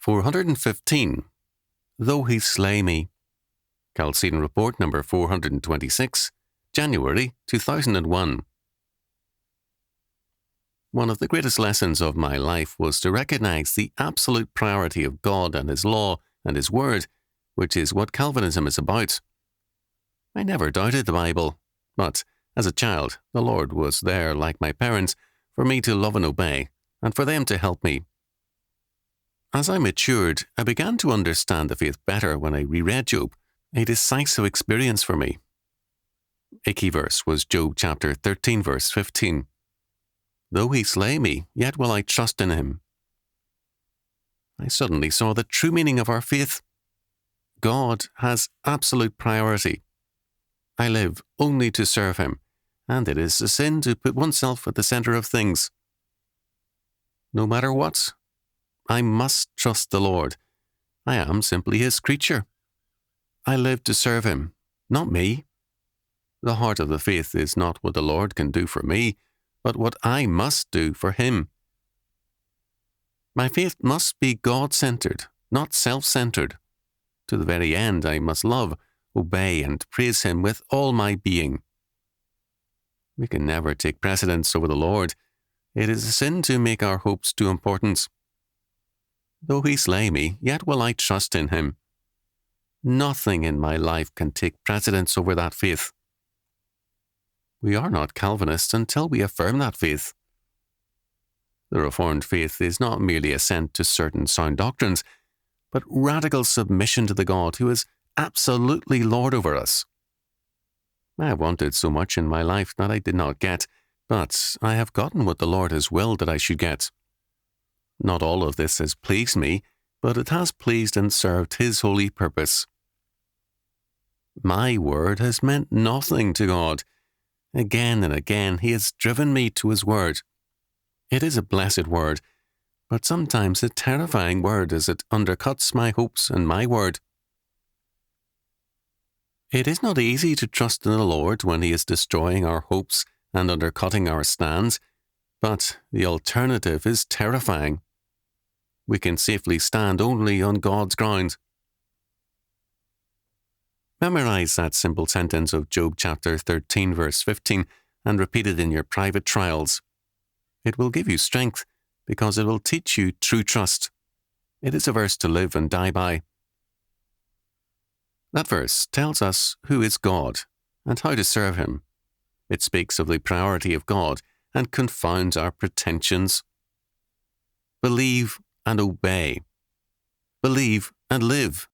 415. Though he slay me. Chalcedon Report number 426, January 2001. One of the greatest lessons of my life was to recognize the absolute priority of God and His law and His word, which is what Calvinism is about. I never doubted the Bible, but as a child, the Lord was there, like my parents, for me to love and obey, and for them to help me. As I matured, I began to understand the faith better when I reread Job, a decisive experience for me. A key verse was Job chapter 13, verse 15. Though he slay me, yet will I trust in him. I suddenly saw the true meaning of our faith. God has absolute priority. I live only to serve him, and it is a sin to put oneself at the center of things. No matter what, I must trust the Lord. I am simply his creature. I live to serve him, not me. The heart of the faith is not what the Lord can do for me, but what I must do for him. My faith must be God-centered, not self-centered. To the very end, I must love, obey, and praise him with all my being. We can never take precedence over the Lord. It is a sin to make our hopes too important. Though he slay me, yet will I trust in him. Nothing in my life can take precedence over that faith. We are not Calvinists until we affirm that faith. The Reformed faith is not merely assent to certain sound doctrines, but radical submission to the God who is absolutely Lord over us. I have wanted so much in my life that I did not get, but I have gotten what the Lord has willed that I should get. Not all of this has pleased me, but it has pleased and served his holy purpose. My word has meant nothing to God. Again and again he has driven me to his word. It is a blessed word, but sometimes a terrifying word as it undercuts my hopes and my word. It is not easy to trust in the Lord when he is destroying our hopes and undercutting our stands, but the alternative is terrifying. We can safely stand only on God's ground. Memorize that simple sentence of Job chapter 13, verse 15, and repeat it in your private trials. It will give you strength, because it will teach you true trust. It is a verse to live and die by. That verse tells us who is God and how to serve him. It speaks of the priority of God and confounds our pretensions. Believe and obey. Believe and live.